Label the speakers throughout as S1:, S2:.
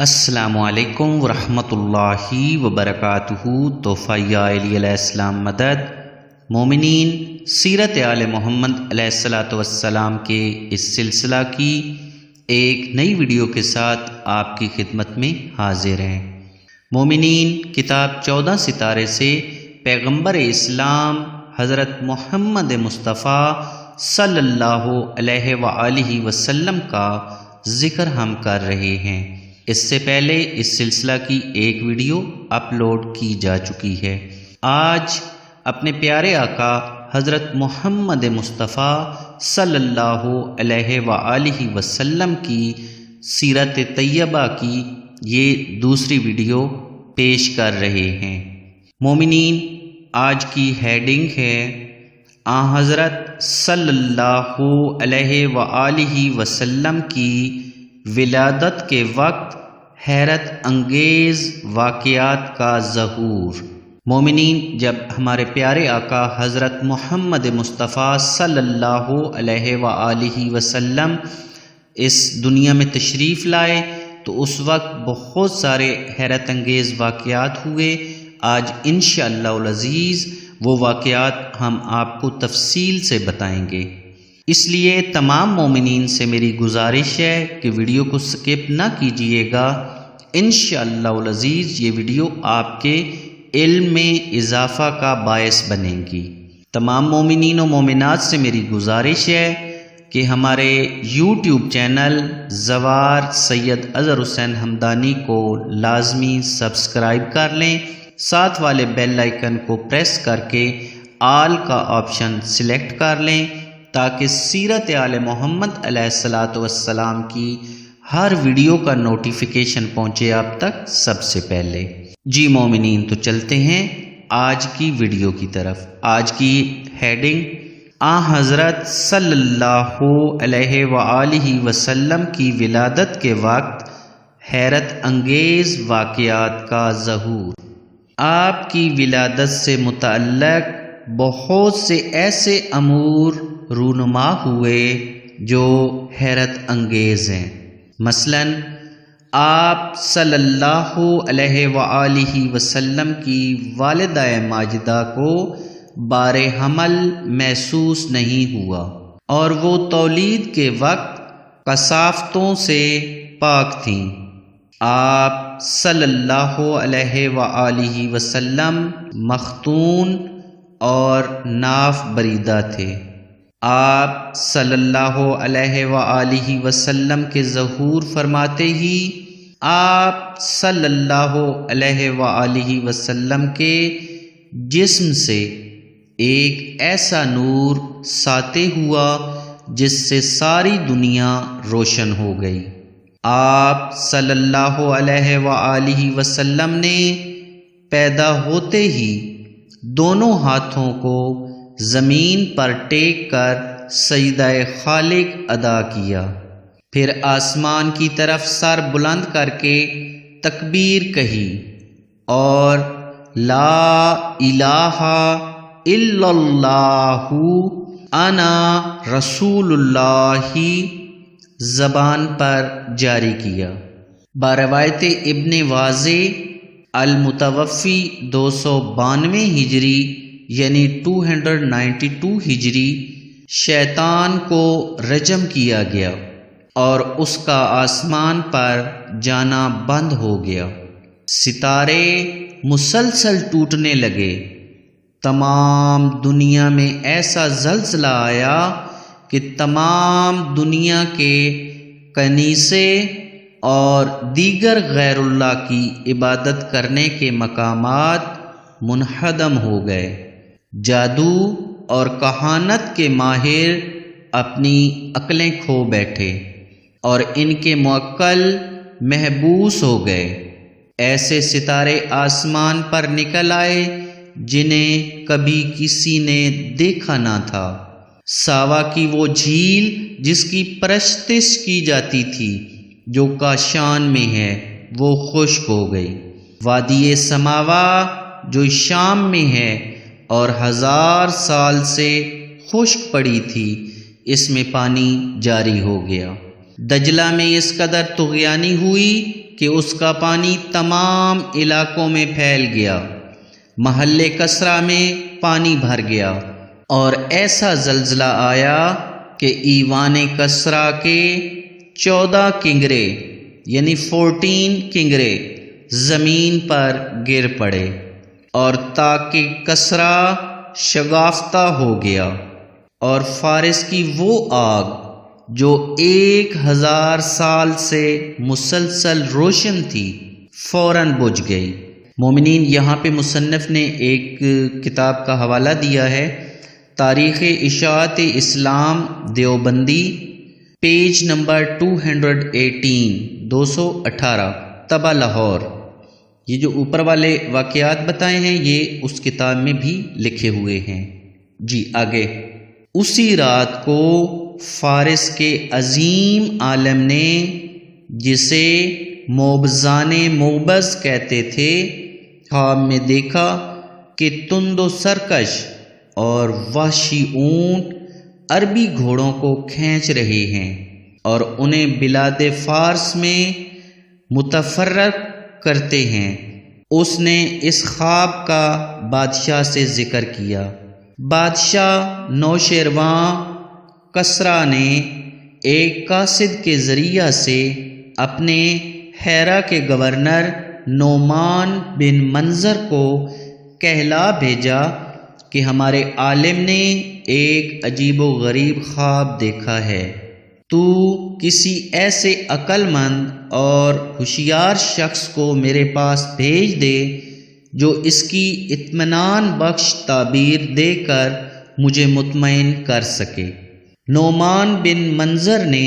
S1: السلام علیکم ورحمۃ اللہ وبرکاتہ۔ تحفہ علیہ السلام مدد مومنین، سیرت آل محمد علیہ الصلاۃ والسلام کے اس سلسلہ کی ایک نئی ویڈیو کے ساتھ آپ کی خدمت میں حاضر ہیں۔ مومنین، کتاب 14 ستارے سے پیغمبر اسلام حضرت محمد مصطفیٰ صلی اللہ علیہ وآلہ وسلم کا ذکر ہم کر رہے ہیں۔ اس سے پہلے اس سلسلہ کی ایک ویڈیو اپلوڈ کی جا چکی ہے۔ آج اپنے پیارے آقا حضرت محمد مصطفیٰ صلی اللہ علیہ وآلہ وسلم کی سیرت طیبہ کی یہ دوسری ویڈیو پیش کر رہے ہیں۔ مومنین، آج کی ہیڈنگ ہے آن حضرت صلی اللہ علیہ وآلہ وسلم کی ولادت کے وقت حیرت انگیز واقعات کا ظہور۔ مومنین، جب ہمارے پیارے آقا حضرت محمد مصطفیٰ صلی اللہ علیہ وآلہ وسلم اس دنیا میں تشریف لائے تو اس وقت بہت سارے حیرت انگیز واقعات ہوئے۔ آج انشاءاللہ العزیز وہ واقعات ہم آپ کو تفصیل سے بتائیں گے۔ اس لیے تمام مومنین سے میری گزارش ہے کہ ویڈیو کو سکپ نہ کیجیے گا۔ انشاءاللہ العزیز یہ ویڈیو آپ کے علم میں اضافہ کا باعث بنے گی۔ تمام مومنین و مومنات سے میری گزارش ہے کہ ہمارے یوٹیوب چینل زوار سید اظہر حسین حمدانی کو لازمی سبسکرائب کر لیں، ساتھ والے بیل آئیکن کو پریس کر کے آل کا آپشن سلیکٹ کر لیں تاکہ سیرت آل محمد علیہ الصلاۃ والسلام کی ہر ویڈیو کا نوٹیفیکیشن پہنچے آپ تک سب سے پہلے۔ جی مومنین، تو چلتے ہیں آج کی ویڈیو کی طرف۔ آج کی ہیڈنگ آن حضرت صلی اللہ علیہ وآلہ وسلم کی ولادت کے وقت حیرت انگیز واقعات کا ظہور۔ آپ کی ولادت سے متعلق بہت سے ایسے امور رونما ہوئے جو حیرت انگیز ہیں۔ مثلاً آپ صلی اللہ علیہ وآلہ وسلم کی والدہ ماجدہ کو بار حمل محسوس نہیں ہوا اور وہ تولید کے وقت کثافتوں سے پاک تھیں۔ آپ صلی اللہ علیہ وآلہ وسلم مختون اور ناف بریدہ تھے۔ آپ صلی اللہ علیہ وآلہ وسلم کے ظہور فرماتے ہی آپ صلی اللہ علیہ وآلہ وسلم کے جسم سے ایک ایسا نور ساطع ہوا جس سے ساری دنیا روشن ہو گئی۔ آپ صلی اللہ علیہ وآلہ وسلم نے پیدا ہوتے ہی دونوں ہاتھوں کو زمین پر ٹیک کر سجدہ خالق ادا کیا، پھر آسمان کی طرف سر بلند کر کے تکبیر کہی اور لا الہ الا اللہ انا رسول اللہ زبان پر جاری کیا۔ باروایت ابن واضح المتوفی 292 ہجری یعنی 292 ہجری شیطان کو رجم کیا گیا اور اس کا آسمان پر جانا بند ہو گیا۔ ستارے مسلسل ٹوٹنے لگے۔ تمام دنیا میں ایسا زلزلہ آیا کہ تمام دنیا کے کنیسے اور دیگر غیر اللہ کی عبادت کرنے کے مقامات منہدم ہو گئے۔ جادو اور کہانت کے ماہر اپنی عقلیں کھو بیٹھے اور ان کے موکل محبوس ہو گئے۔ ایسے ستارے آسمان پر نکل آئے جنہیں کبھی کسی نے دیکھا نہ تھا۔ ساوا کی وہ جھیل جس کی پرستش کی جاتی تھی جو کاشان میں ہے وہ خشک ہو گئی۔ وادی سماوا جو شام میں ہے اور 1000 سال سے خشک پڑی تھی، اس میں پانی جاری ہو گیا۔ دجلہ میں اس قدر طغیانی ہوئی کہ اس کا پانی تمام علاقوں میں پھیل گیا، محلے کسرا میں پانی بھر گیا، اور ایسا زلزلہ آیا کہ ایوان کسرا کے 14 کنگرے یعنی 14 کنگرے زمین پر گر پڑے، اور تاکہ کسرا شگافتہ ہو گیا، اور فارس کی وہ آگ جو 1000 سال سے مسلسل روشن تھی فوراً بجھ گئی۔ مومنین، یہاں پہ مصنف نے ایک کتاب کا حوالہ دیا ہے، تاریخ اشاعت اسلام دیوبندی، پیج نمبر 218 طبع لاہور۔ یہ جو اوپر والے واقعات بتائے ہیں یہ اس کتاب میں بھی لکھے ہوئے ہیں۔ جی آگے، اسی رات کو فارس کے عظیم عالم نے، جسے موبزان موبز کہتے تھے، خواب میں دیکھا کہ تند و سرکش اور وحشی اونٹ عربی گھوڑوں کو کھینچ رہے ہیں اور انہیں بلاد فارس میں متفرق کرتے ہیں۔ اس نے اس خواب کا بادشاہ سے ذکر کیا۔ بادشاہ نوشیروان کسرا نے ایک قاصد کے ذریعہ سے اپنے حیرہ کے گورنر نعمان بن منظر کو کہلا بھیجا کہ ہمارے عالم نے ایک عجیب و غریب خواب دیکھا ہے، تو کسی ایسے عقل مند اور ہوشیار شخص کو میرے پاس بھیج دے جو اس کی اطمینان بخش تعبیر دے کر مجھے مطمئن کر سکے۔ نعمان بن منظر نے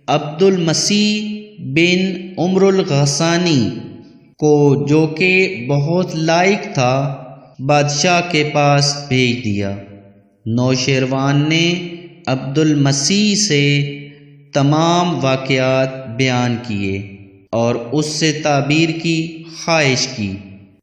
S1: عبد المسیح بن عمر الغسانی کو، جو کہ بہت لائق تھا، بادشاہ کے پاس بھیج دیا۔ نوشیروان نے عبد المسیح سے تمام واقعات بیان کیے اور اس سے تعبیر کی خواہش کی۔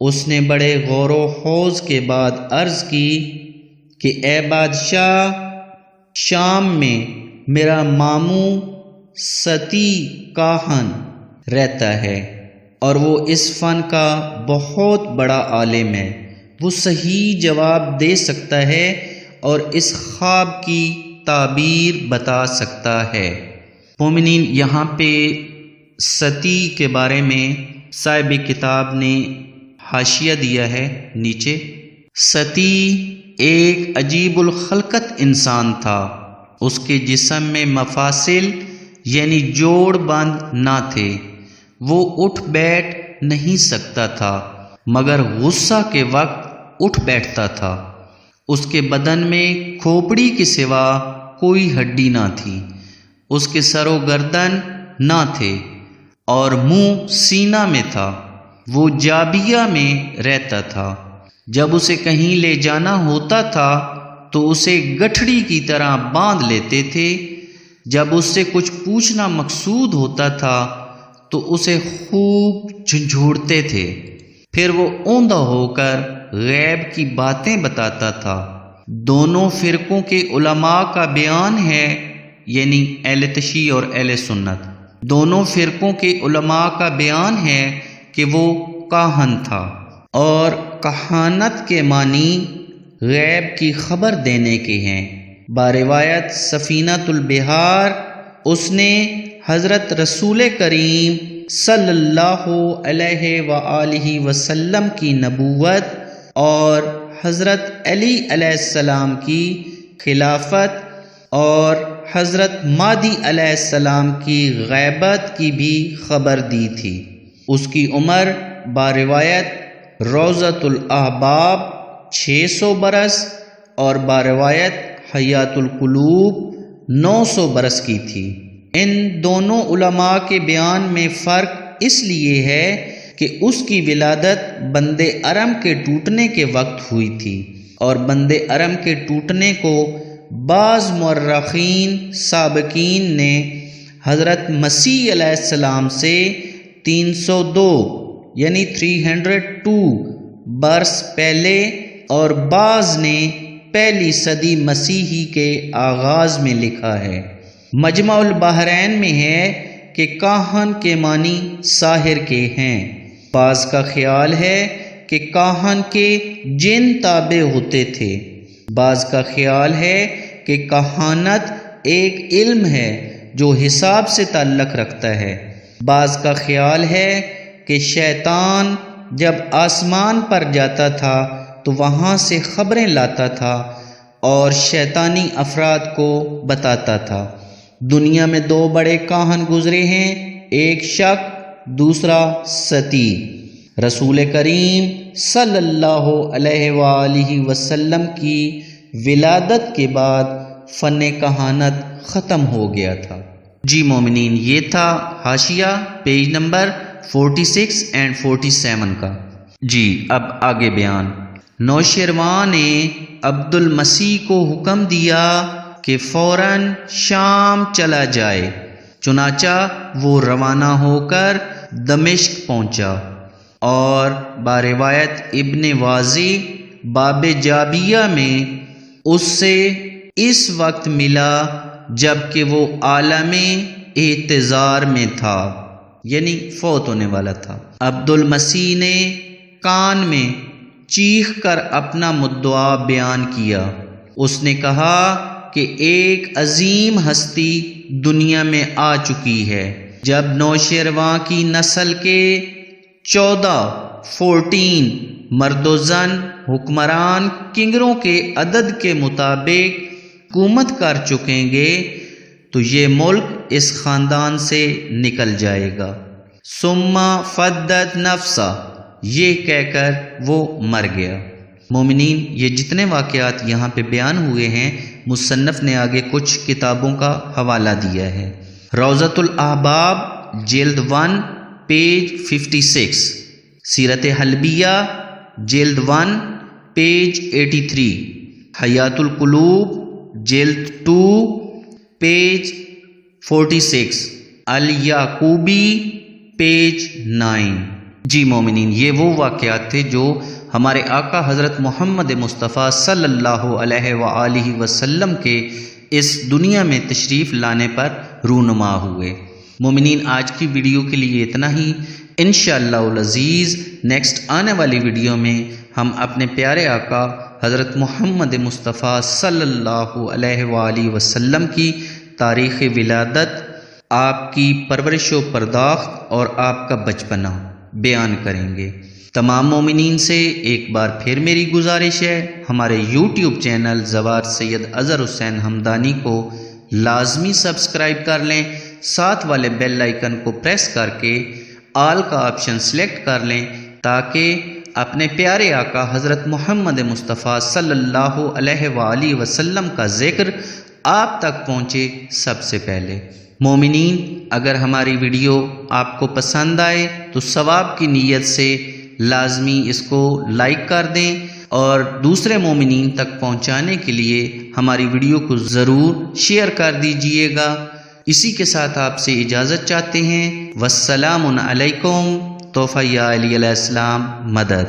S1: اس نے بڑے غور و خوض کے بعد عرض کی کہ اے بادشاہ، شام میں میرا ماموں ستی کاہن رہتا ہے اور وہ اس فن کا بہت بڑا عالم ہے، وہ صحیح جواب دے سکتا ہے اور اس خواب کی تعبیر بتا سکتا ہے۔ مومنین، یہاں پہ ستی کے بارے میں صاحب کتاب نے حاشیہ دیا ہے نیچے۔ ستی ایک عجیب الخلقت انسان تھا، اس کے جسم میں مفاصل یعنی جوڑ بند نہ تھے، وہ اٹھ بیٹھ نہیں سکتا تھا مگر غصہ کے وقت اٹھ بیٹھتا تھا۔ اس کے بدن میں کھوپڑی کے سوا کوئی ہڈی نہ تھی، اس کے سر و گردن نہ تھے اور منہ سینہ میں تھا۔ وہ جابیہ میں رہتا تھا، جب اسے کہیں لے جانا ہوتا تھا تو اسے گٹھڑی کی طرح باندھ لیتے تھے، جب اس سے کچھ پوچھنا مقصود ہوتا تھا تو اسے خوب جھنجھوڑتے تھے، پھر وہ اوندا ہو کر غیب کی باتیں بتاتا تھا۔ دونوں فرقوں کے علماء کا بیان ہے، یعنی اہل تشیع اور اہل سنت، دونوں فرقوں کے علماء کا بیان ہے کہ وہ کاہن تھا، اور کہانت کے معنی غیب کی خبر دینے کے ہیں۔ باروایت سفینۃ البحار اس نے حضرت رسول کریم صلی اللہ علیہ وآلہ وسلم کی نبوت اور حضرت علی علیہ السلام کی خلافت اور حضرت مہدی علیہ السلام کی غیبت کی بھی خبر دی تھی۔ اس کی عمر باروایت روضۃ الاحباب 600 برس اور باروایت حیات القلوب 900 برس کی تھی۔ ان دونوں علماء کے بیان میں فرق اس لیے ہے کہ اس کی ولادت بند ارم کے ٹوٹنے کے وقت ہوئی تھی، اور بند ارم کے ٹوٹنے کو بعض مورخین سابقین نے حضرت مسیح علیہ السلام سے 302 یعنی 302 برس پہلے، اور بعض نے پہلی صدی مسیحی کے آغاز میں لکھا ہے۔ مجمع البحرین میں ہے کہ کاہن کے معنی ساحر کے ہیں، بعض کا خیال ہے کہ کاہن کے جن تابع ہوتے تھے، بعض کا خیال ہے کہ کہانت ایک علم ہے جو حساب سے تعلق رکھتا ہے، بعض کا خیال ہے کہ شیطان جب آسمان پر جاتا تھا تو وہاں سے خبریں لاتا تھا اور شیطانی افراد کو بتاتا تھا۔ دنیا میں دو بڑے کاہن گزرے ہیں، ایک شک، دوسرا ستی۔ رسول کریم صلی اللہ علیہ وآلہ وسلم کی ولادت کے بعد فن کہانت ختم ہو گیا تھا۔ جی مومنین، یہ تھا حاشیہ پیج نمبر 46 اینڈ 47 کا۔ جی اب آگے بیان۔ نوشیروان نے عبد المسیح کو حکم دیا کہ فوراً شام چلا جائے، چنانچہ وہ روانہ ہو کر دمشق پہنچا، اور باروایت ابن واضح باب جابیہ میں اس سے اس وقت ملا جب کہ وہ عالم احتضار میں تھا، یعنی فوت ہونے والا تھا۔ عبد المسیح نے کان میں چیخ کر اپنا مدعا بیان کیا۔ اس نے کہا کہ ایک عظیم ہستی دنیا میں آ چکی ہے۔ جب نوشیروان کی نسل کے 14 مرد و زن حکمران کنگروں کے عدد کے مطابق حکومت کر چکیں گے تو یہ ملک اس خاندان سے نکل جائے گا۔ ثم فدت نفسا، یہ کہہ کر وہ مر گیا۔ مومنین، یہ جتنے واقعات یہاں پہ بیان ہوئے ہیں، مصنف نے آگے کچھ کتابوں کا حوالہ دیا ہے۔ روضۃ الاحباب جلد 1 پیج 56، سیرت حلبیہ جلد 1 پیج 83، حیات القلوب جلد 2 پیج 46، الیعقوبی پیج 9۔ جی مومنین، یہ وہ واقعات تھے جو ہمارے آقا حضرت محمد مصطفیٰ صلی اللہ علیہ وآلہ وسلم کے اس دنیا میں تشریف لانے پر رونما ہوئے۔ مومنین، آج کی ویڈیو کے لیے اتنا ہی۔ انشاءاللہ العزیز نیکسٹ آنے والی ویڈیو میں ہم اپنے پیارے آقا حضرت محمد مصطفیٰ صلی اللہ علیہ وآلہ وسلم کی تاریخ ولادت، آپ کی پرورش و پرداخت اور آپ کا بچپنا بیان کریں گے۔ تمام مومنین سے ایک بار پھر میری گزارش ہے، ہمارے یوٹیوب چینل زوار سید اظہر حسین ہمدانی کو لازمی سبسکرائب کر لیں، ساتھ والے بیل آئیکن کو پریس کر کے آل کا آپشن سلیکٹ کر لیں تاکہ اپنے پیارے آقا حضرت محمد مصطفیٰ صلی اللہ علیہ وآلہ وسلم کا ذکر آپ تک پہنچے سب سے پہلے۔ مومنین، اگر ہماری ویڈیو آپ کو پسند آئے تو ثواب کی نیت سے لازمی اس کو لائک کر دیں، اور دوسرے مومنین تک پہنچانے کے لیے ہماری ویڈیو کو ضرور شیئر کر دیجئے گا۔ اسی کے ساتھ آپ سے اجازت چاہتے ہیں۔ والسلام علیکم۔ تحفہ یا علی علیہ السلام مدد۔